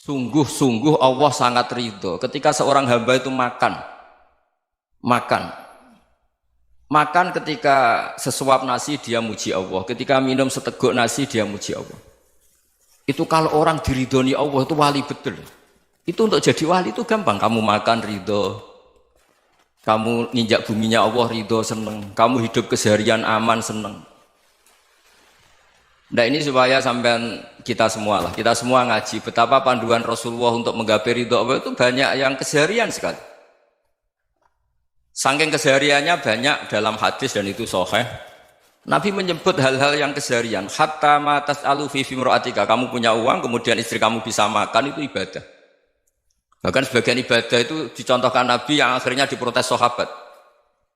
Sungguh-sungguh Allah sangat ridho ketika seorang hamba itu makan makan ketika sesuap nasi dia muji Allah, ketika minum seteguk nasi dia muji Allah. Itu kalau orang diridhoni Allah itu wali betul. Itu untuk jadi wali itu gampang, kamu makan ridho, kamu nginjak buminya Allah ridho seneng, kamu hidup keseharian aman seneng. Nah ini supaya sampean kita semua ngaji betapa panduan Rasulullah untuk menggapai ridho Allah itu banyak yang keseharian sekali. Saking kesehariannya banyak dalam hadis dan itu sahih. Nabi menyebut hal-hal yang keseharian. Hatta ma tas'alu fi fimra'atika, kamu punya uang kemudian istri kamu bisa makan itu ibadah. Bahkan sebagian ibadah itu dicontohkan Nabi yang akhirnya diprotes sahabat.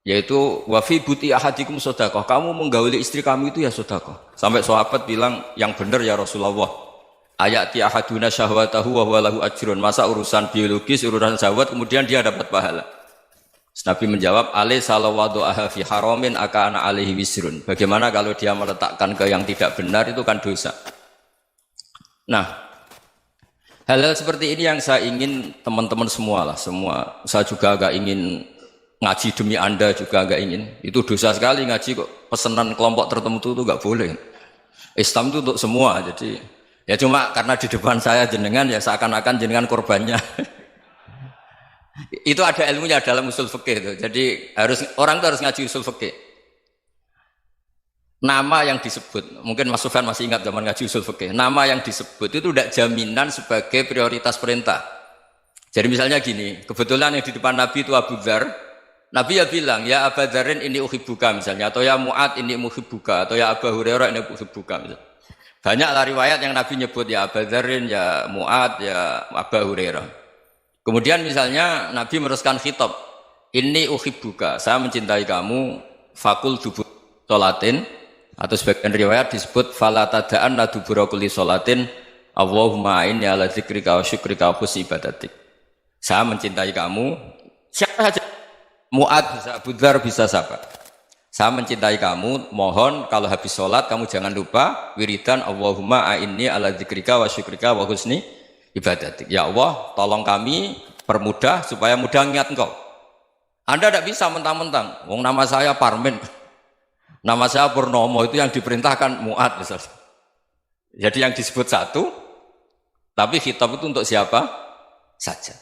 Yaitu wa fi buti ahadikum sedekah, kamu menggauli istri kamu itu ya sedekah. Sampai sahabat bilang yang benar ya Rasulullah. Ayati ahaduna syahwatahu wa huwa lahu ajrun. Masa urusan biologis, urusan syahwat kemudian dia dapat pahala. Nabi menjawab, alaysa lawadu'aha fi haramin akana alaihi wisrun. Bagaimana kalau dia meletakkan ke yang tidak benar itu kan dosa. Nah, hal-hal seperti ini yang saya ingin teman-teman semua. Saya juga agak ingin ngaji demi Anda juga agak ingin. Itu dosa sekali ngaji kok pesanan kelompok tertentu itu enggak boleh. Islam itu untuk semua. Jadi ya cuma karena di depan saya jenengan ya seakan-akan jenengan korbannya. Itu ada ilmunya dalam usul fikih itu. Jadi orang itu harus ngaji usul fikih. Nama yang disebut, mungkin Mas Sufyan masih ingat zaman ngaji usul fikih. Nama yang disebut itu tidak jaminan sebagai prioritas perintah. Jadi misalnya gini, kebetulan yang di depan Nabi itu Abu Dzar. Nabi ya bilang, ya Abu Dzarin ini uhibbuka misalnya, atau ya Mu'ad ini uhibbuka, atau ya Abu Hurairah ini uhibbuka misalnya. Banyaklah riwayat yang Nabi nyebut ya Abu Dzarin, ya Mu'ad, ya Abu Hurairah. Kemudian misalnya Nabi meneruskan khitab, ini uhibbuka, saya mencintai kamu, fakul dubur sholatin, atau sebagian riwayat disebut fala tada'anna dubura kulli sholatin, Allahumma inni ala dzikrika wa syukrika wa husni ibadatik. Saya mencintai kamu, siapa saja, Mu'ad bisa, Abu Dzar bisa siapa. Saya mencintai kamu, mohon kalau habis sholat kamu jangan lupa wiridan Allahumma inni ala dzikrika wa syukrika wa husni ibadatik. Ya Allah, tolong kami permudah supaya mudah ingat Engkau. Anda tidak bisa mentang-mentang, wong nama saya Parmin, nama saya Purnomo, itu yang diperintahkan Mu'ad misalnya. Jadi yang disebut satu, tapi khitab itu untuk siapa saja.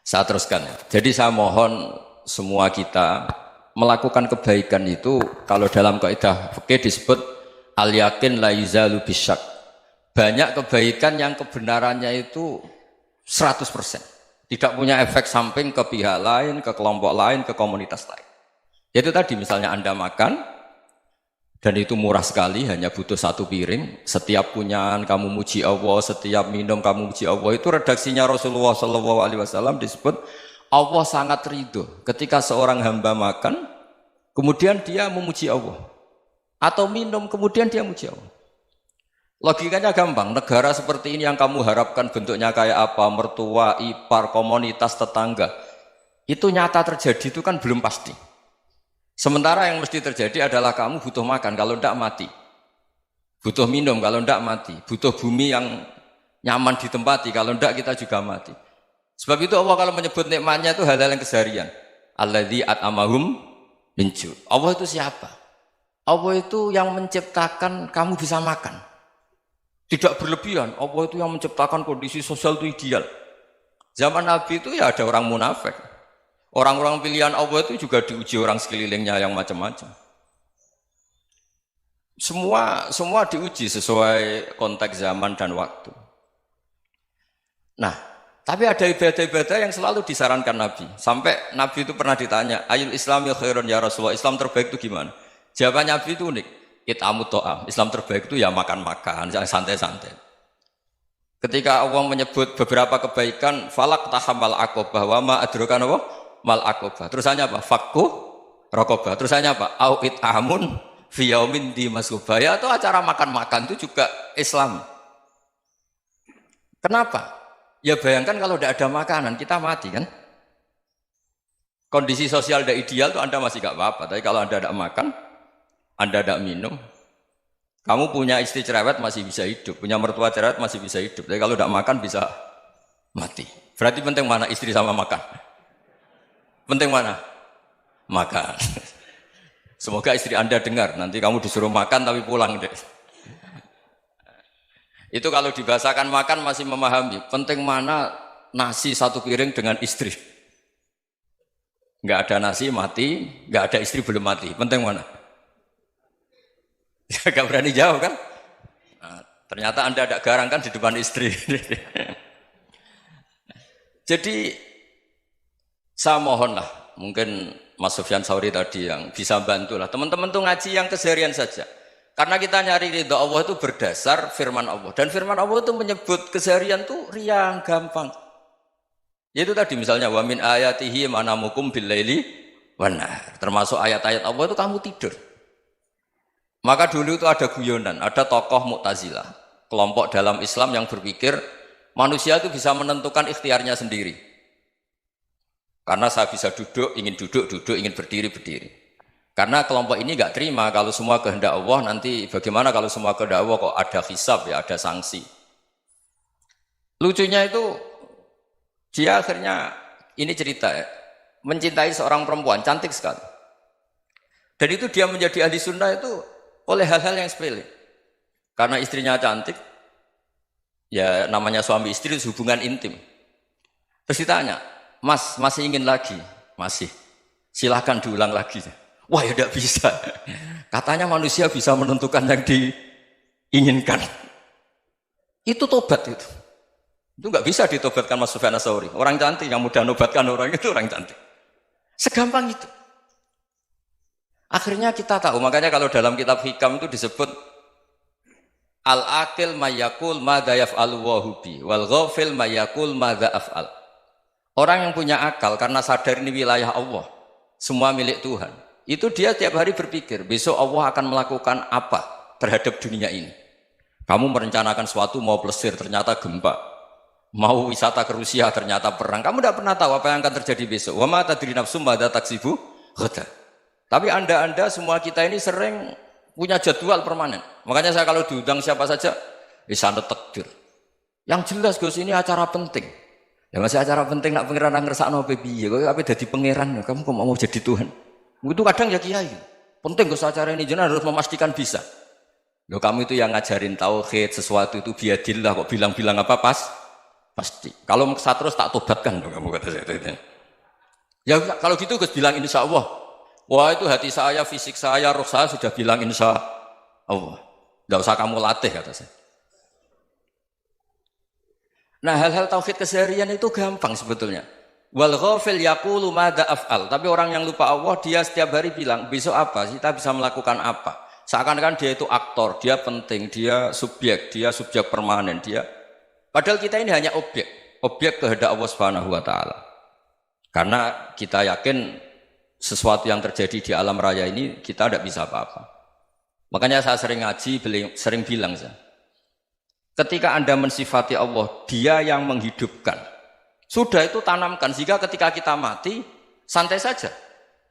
Saya teruskan ya. Jadi saya mohon semua kita melakukan kebaikan itu, kalau dalam kaidah fikih disebut al yakin la yuzalu bisyak. Banyak kebaikan yang kebenarannya itu 100%. Tidak punya efek samping ke pihak lain, ke kelompok lain, ke komunitas lain. Itu tadi misalnya Anda makan, dan itu murah sekali, hanya butuh satu piring. Setiap punyaan kamu muji Allah, setiap minum kamu muji Allah. Itu redaksinya Rasulullah SAW disebut, Allah sangat ridho ketika seorang hamba makan, kemudian dia memuji Allah. Atau minum, kemudian dia muji Allah. Logikanya gampang, negara seperti ini yang kamu harapkan bentuknya kayak apa, mertua, ipar, komunitas, tetangga, itu nyata terjadi itu kan belum pasti. Sementara yang mesti terjadi adalah kamu butuh makan, kalau tidak mati. Butuh minum, kalau tidak mati. Butuh bumi yang nyaman ditempati, kalau tidak kita juga mati. Sebab itu Allah kalau menyebut nikmatnya itu hal-hal yang keseharian. Alladzi at'amahum min ju'. Allah itu siapa? Allah itu yang menciptakan kamu bisa makan. Tidak berlebihan, Allah itu yang menciptakan kondisi sosial itu ideal. Zaman Nabi itu ya ada orang munafik. Orang-orang pilihan Allah itu juga diuji orang sekelilingnya yang macam-macam. Semua diuji sesuai konteks zaman dan waktu. Nah, tapi ada ibadah-ibadah yang selalu disarankan Nabi. Sampai Nabi itu pernah ditanya, ayul islami khairun ya Rasulullah, Islam terbaik itu gimana? Jawaban Nabi itu unik. It'amut to'am, Islam terbaik itu ya makan-makan, yang santai-santai. Ketika Allah menyebut beberapa kebaikan, falak tahamal aqobah, wa ma adrokan apa? Mal aqobah. Terusannya apa? Fakku rokobah. Terusannya apa? Au it'amun fiyaumin di masubah. Ya itu acara makan-makan itu juga Islam. Kenapa? Ya bayangkan kalau tidak ada makanan, kita mati kan? Kondisi sosial tidak ideal itu Anda masih gak apa-apa, tapi kalau Anda tidak makan, Anda tidak minum, Kamu punya istri cerewet masih bisa hidup, punya mertua cerewet masih bisa hidup. Tapi kalau tidak makan bisa mati. Berarti penting mana istri sama makan? Penting mana? Makan. Semoga istri Anda dengar, nanti kamu disuruh makan tapi pulang deh. Itu kalau dibahasakan makan masih memahami. Penting mana nasi satu piring dengan istri. Nggak ada nasi mati, nggak ada istri belum mati. Penting mana? Gak berani jawab kan? Nah, ternyata Anda ada garang kan di depan istri. Jadi saya mohonlah, mungkin Mas Sufyan Sauri tadi yang bisa bantulah. Teman-teman tuh ngaji yang keseharian saja. Karena kita nyari ridha Allah itu berdasar firman Allah. Dan firman Allah itu menyebut keseharian tuh riang, gampang. Yaitu tadi misalnya wa min ayatihi manamukum bil laili wan nahar. Termasuk ayat-ayat Allah itu kamu tidur. Maka dulu itu ada guyonan, ada tokoh Mu'tazilah, kelompok dalam Islam yang berpikir manusia itu bisa menentukan ikhtiarnya sendiri. Karena saya bisa duduk, ingin berdiri, berdiri. Karena kelompok ini nggak terima kalau semua kehendak Allah, nanti bagaimana kalau semua kehendak Allah kok ada hisab ya, ada sanksi. Lucunya itu dia akhirnya, ini cerita ya, mencintai seorang perempuan, cantik sekali. Dan itu dia menjadi ahli sunnah itu oleh hal-hal yang sepele. Karena istrinya cantik, ya namanya suami istri hubungan intim. Terus ditanya, Mas, masih ingin lagi? Masih. Silahkan diulang lagi. Wah ya tidak bisa. Katanya manusia bisa menentukan yang diinginkan. Itu tobat itu. Itu nggak bisa ditobatkan Mas Sufyan Ats-Tsauri. Orang cantik yang mudah nobatkan orang itu orang cantik. Segampang itu. Akhirnya kita tahu, makanya kalau dalam kitab Hikam itu disebut al-aqil mayyakul madza yaf'alu wa hubi wal ghafil mayyakul madza af'al. Orang yang punya akal karena sadar ini wilayah Allah, semua milik Tuhan. Itu dia tiap hari berpikir, besok Allah akan melakukan apa terhadap dunia ini. Kamu merencanakan sesuatu mau plesir, ternyata gempa. Mau wisata ke Rusia, ternyata perang. Kamu tidak pernah tahu apa yang akan terjadi besok. Wa ma tadri nafsum madza taksibu ghadan. Tapi anda semua kita ini sering punya jadwal permanen. Makanya saya kalau diundang siapa saja, sanad takdir. Yang jelas Gus ini acara penting. Ya masih acara penting nak pangeran ngersakno piye? Kok ape dadi pangeran? Kamu kok mau jadi Tuhan? Itu kadang ya kiai. Penting Gus acara ini jenengan harus memastikan bisa. Loh kamu itu yang ngajarin tauhid, sesuatu itu biadillah kok bilang-bilang apa pasti. Kalau maksa terus tak tobatkan loh kamu kata saya itu. Ya kalau gitu Gus bilang insya Allah. Wah itu hati saya, fisik saya, roh saya sudah bilang insya Allah. Tidak usah kamu latih kata saya. Nah hal-hal tauhid keseharian itu gampang sebetulnya. Wal ghafil yaqulu madza af'al. Tapi orang yang lupa Allah dia setiap hari bilang besok apa? Kita bisa melakukan apa? Seakan-akan dia itu aktor, dia penting, dia subjek permanen, dia. Padahal kita ini hanya objek kehendak Allah Subhanahu wa taala. Karena kita yakin sesuatu yang terjadi di alam raya ini kita tidak bisa apa-apa. Makanya saya sering ngaji, sering bilang saya, ketika Anda mensifati Allah, Dia yang menghidupkan. Sudah itu tanamkan sehingga ketika kita mati santai saja.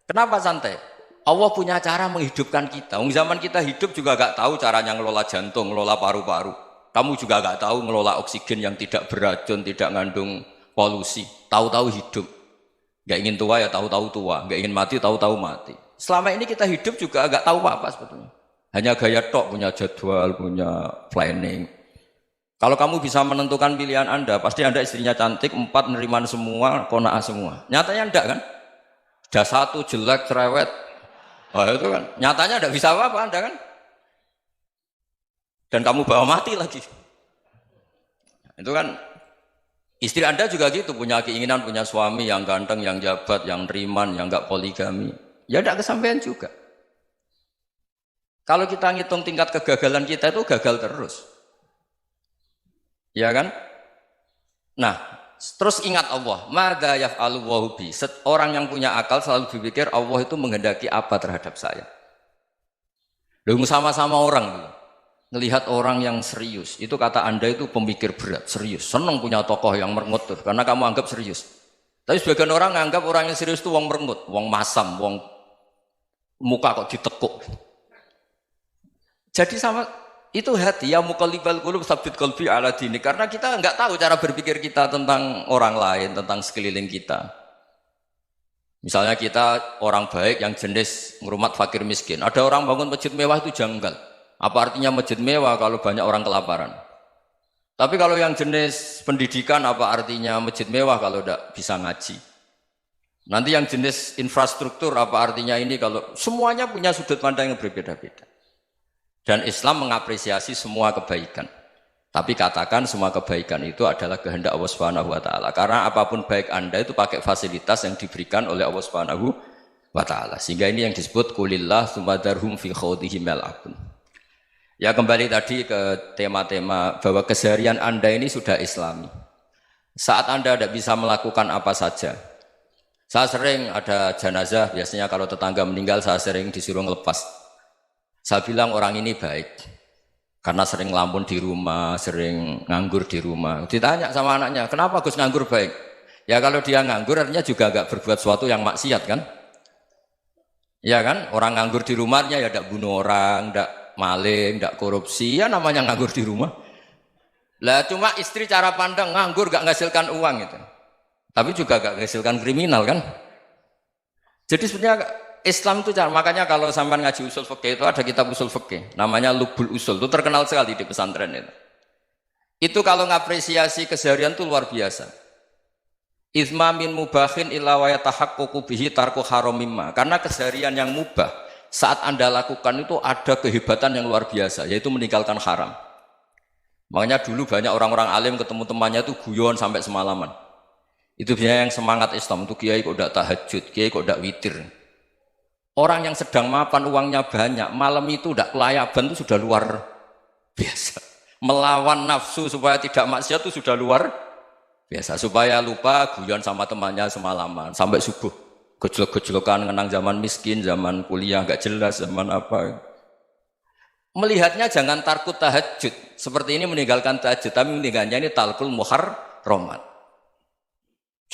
Kenapa santai? Allah punya cara menghidupkan kita. Zaman kita hidup juga gak tahu caranya ngelola jantung, ngelola paru-paru. Kamu juga gak tahu ngelola oksigen yang tidak beracun, tidak mengandung polusi. Tahu-tahu hidup. Gak ingin tua ya tahu-tahu tua, gak ingin mati tahu-tahu mati. Selama ini kita hidup juga gak tahu apa-apa sebetulnya. Hanya gaya tok, punya jadwal, punya planning. Kalau kamu bisa menentukan pilihan Anda, pasti Anda istrinya cantik, 4 neriman semua, qanaah semua. Nyatanya enggak kan? Ada 1 jelek, cerewet. Oh itu kan, nyatanya enggak bisa apa-apa Anda kan? Dan kamu bawa mati lagi. Itu kan istri Anda juga gitu, punya keinginan, punya suami yang ganteng, yang jabat, yang neriman, yang enggak poligami. Ya enggak kesampaian juga. Kalau kita ngitung tingkat kegagalan kita itu gagal terus. Ya kan? Nah, terus ingat Allah. Madza yaf'alu wa bi. Orang yang punya akal selalu berpikir Allah itu menghendaki apa terhadap saya. Lalu sama-sama orang ngelihat orang yang serius. Itu kata Anda itu pemikir berat, serius. Senang punya tokoh yang merengut tuh, karena kamu anggap serius. Tapi sebagian orang nganggap orang yang serius itu wong merengut, wong masam, wong muka kok ditekuk. Jadi sama Itu hati ya muqallibal qulub tsabbit qalbi ala dini. Karena kita enggak tahu cara berpikir kita tentang orang lain, tentang sekeliling kita. Misalnya kita orang baik yang jenis ngrumat fakir miskin. Ada orang bangun masjid mewah itu janggal. Apa artinya masjid mewah kalau banyak orang kelaparan? Tapi kalau yang jenis pendidikan apa artinya masjid mewah kalau tidak bisa ngaji? Nanti yang jenis infrastruktur apa artinya ini kalau semuanya punya sudut pandang yang berbeda-beda. Dan Islam mengapresiasi semua kebaikan. Tapi katakan semua kebaikan itu adalah kehendak Allah Subhanahu wa taala. Karena apapun baik Anda itu pakai fasilitas yang diberikan oleh Allah Subhanahu wa taala. Sehingga ini yang disebut qulillah tsumadarhum fi khawdihim yal'abun. Ya kembali tadi ke tema-tema bahwa keseharian Anda ini sudah Islami. Saat Anda tidak bisa melakukan apa saja. Saya sering ada jenazah, biasanya kalau tetangga meninggal saya sering disuruh ngelepas. Saya bilang orang ini baik karena sering ngelamun di rumah, sering nganggur di rumah. Ditanya sama anaknya, kenapa Gus nganggur baik? Ya kalau dia nganggur artinya juga agak berbuat sesuatu yang maksiat kan? Ya kan? Orang nganggur di rumahnya ya tidak bunuh orang, tidak maling, tidak korupsi, ya namanya nganggur di rumah. Lah cuma istri cara pandang nganggur gak menghasilkan uang itu. Tapi juga gak menghasilkan kriminal kan? Jadi sebenarnya Islam itu makanya kalau sampai ngaji usul fikih itu ada kitab usul fikih namanya Lubul Usul, itu terkenal sekali di pesantren itu. Itu kalau ngapresiasi keseharian itu luar biasa. Izma min mubahin illa wa yatahaqqaqu bihi tarku haramimma. Karena keseharian yang mubah saat Anda lakukan itu ada kehebatan yang luar biasa, yaitu meninggalkan haram. Makanya dulu banyak orang-orang alim ketemu temannya itu guyon sampai semalaman. Itu biasanya yang semangat Islam itu kiai kok tidak tahajud, kiai kok tidak witir. Orang yang sedang mapan uangnya banyak, malam itu tidak kelayaban itu sudah luar biasa. Melawan nafsu supaya tidak maksiat itu sudah luar biasa. Supaya lupa guyon sama temannya semalaman sampai subuh. Gejlok-gejlokan ngenang zaman miskin, zaman kuliah nggak jelas, zaman apa. Melihatnya jangan takut tahajud. Seperti ini meninggalkan tahajud, tapi meninggalnya ini talqul muharramat.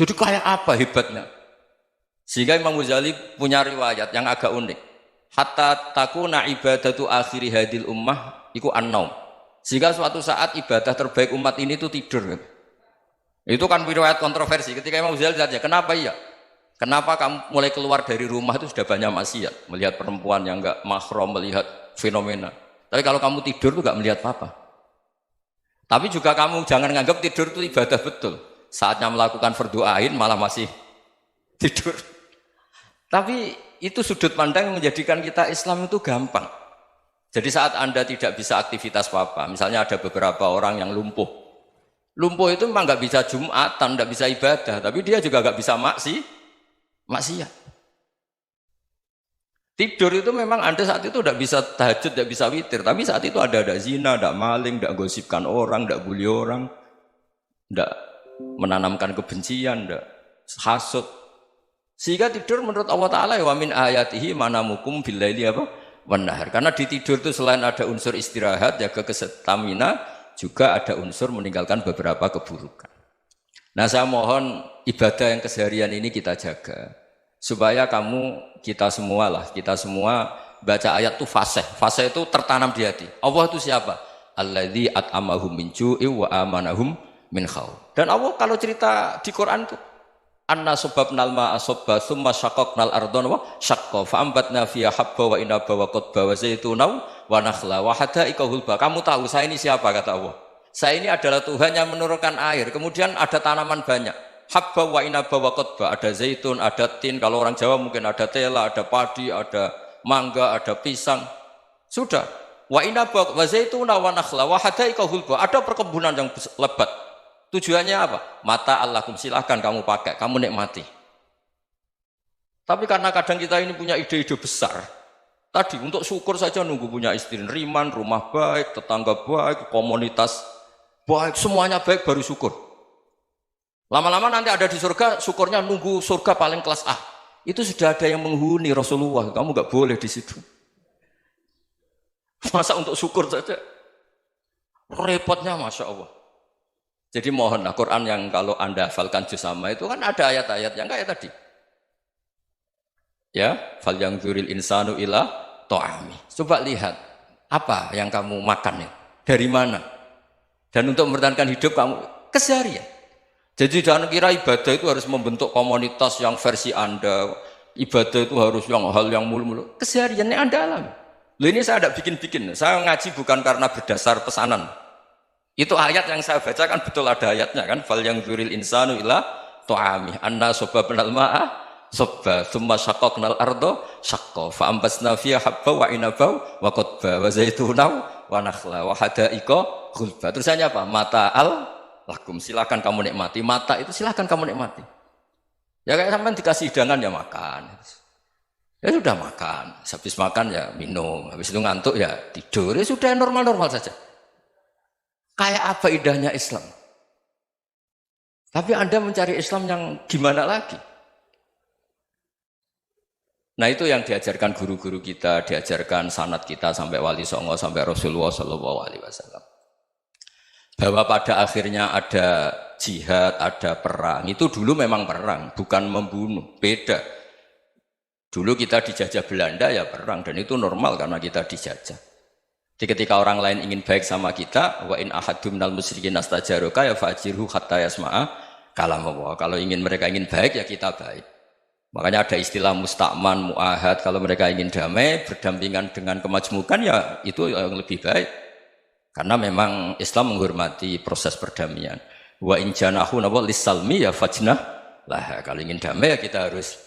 Jadi kayak apa hebatnya? Sehingga Imam Ghazali punya riwayat yang agak unik. Hatta takuna ibadatu akhiri hadil ummah iku an-naum. Sehingga suatu saat ibadah terbaik umat ini itu tidur. Itu kan riwayat kontroversi. Ketika Imam Ghazali tanya, kenapa iya? Kenapa kamu mulai keluar dari rumah itu sudah banyak maksiat? Melihat perempuan yang enggak mahram, melihat fenomena. Tapi kalau kamu tidur itu enggak melihat apa-apa. Tapi juga kamu jangan menganggap tidur itu ibadah betul. Saatnya melakukan fardhu ain malah masih tidur. Tapi itu sudut pandang yang menjadikan kita Islam itu gampang. Jadi saat Anda tidak bisa aktivitas apa-apa, misalnya ada beberapa orang yang lumpuh. Lumpuh itu memang nggak bisa Jumatan, nggak bisa ibadah, tapi dia juga nggak bisa maksiat. Tidur itu memang Anda saat itu tidak bisa tahajud, tidak bisa witir, tapi saat itu ada zina, ada maling, tidak gosipkan orang, tidak bully orang, tidak menanamkan kebencian, tidak hasud. Sehingga tidur menurut Allah Ta'ala wa min ayatihi manamukum billaili apa? Wan-nahar. Karena di tidur itu selain ada unsur istirahat, jaga kestamina, juga ada unsur meninggalkan beberapa keburukan. Nah saya mohon ibadah yang keseharian ini kita jaga. Supaya kita semua baca ayat itu fasih. Fasih itu tertanam di hati. Allah itu siapa? Alladzi at'amahum min ju'i wa amanahum min khauf. Dan Allah kalau cerita di Quran itu anna sababnal ma'a sabba tsumma syaqqaqnal ardha wa syaqqa fa ambatna fiha habba wa inaba wa qadba wa zaituna wa nakhla wa hada'iqa hulba. Kamu tahu saya ini siapa kata Allah? Saya ini adalah Tuhan yang menurunkan air, kemudian ada tanaman banyak. Habba wa inaba wa qadba, ada zaitun, ada tin, kalau orang Jawa mungkin ada tela, ada padi, ada mangga, ada pisang. Sudah. Wa inaba wa zaituna wa nakhla wa hada'iqa hulba. Ada perkebunan yang lebat. Tujuannya apa? Mata Allahkum, silahkan kamu pakai, kamu nikmati. Tapi karena kadang kita ini punya ide-ide besar. Tadi untuk syukur saja nunggu punya istri riman, rumah baik, tetangga baik, komunitas baik, semuanya baik baru syukur. Lama-lama nanti ada di surga, syukurnya nunggu surga paling kelas A. Itu sudah ada yang menghuni Rasulullah, kamu nggak boleh di situ. Masa untuk syukur saja? Repotnya Masya Allah. Jadi mohonlah Quran yang kalau Anda hafalkan juz sama itu kan ada ayat-ayat yang kayak tadi. Ya, fal yang dzuril insanu ila ta'ami. Coba lihat. Apa yang kamu makan ya? Dari mana? Dan untuk mempertahankan hidup kamu keseharian. Jadi jangan kira ibadah itu harus membentuk komunitas yang versi Anda. Ibadah itu harus hal yang mulu-mulu. Kesehariannya Anda alami. Loh ini saya tidak bikin-bikin. Saya ngaji bukan karena berdasar pesanan. Itu ayat yang saya baca kan betul ada ayatnya kan. Fal yang dzuril insanu ila tu'ami anna sobabnal ma'a sobba thumma syaqaqnal ardo syaqqa fa ambasna fiha habba wa inaba wa qadba wa zaituna wa nakhla wa hada'iqa ghulba. Terusannya apa? Mata'al lakum, silakan kamu nikmati. Mata itu silakan kamu nikmati. Ya kayak sampean dikasih hidangan ya makan. Ya sudah makan, habis makan ya minum, habis itu ngantuk ya tidur. Ya sudah normal-normal saja. Kayak apa indahnya Islam? Tapi Anda mencari Islam yang gimana lagi? Nah itu yang diajarkan guru-guru kita, diajarkan sanad kita sampai Wali Songo, sampai Rasulullah SAW. Bahwa pada akhirnya ada jihad, ada perang. Itu dulu memang perang, bukan membunuh, beda. Dulu kita dijajah Belanda ya perang, dan itu normal karena kita dijajah. Jadi ketika orang lain ingin baik sama kita, wa in ahadum minal musyrikin astajaruka ya fajirhu hatta yasma'a kalam Allah. Kalau mereka ingin baik ya kita baik. Makanya ada istilah mustakman, mu'ahad. Kalau mereka ingin damai, berdampingan dengan kemajmukan ya itu yang lebih baik. Karena memang Islam menghormati proses perdamaian. Wa in janahu lis-salmi ya fajnah lah. Kalau ingin damai ya kita harus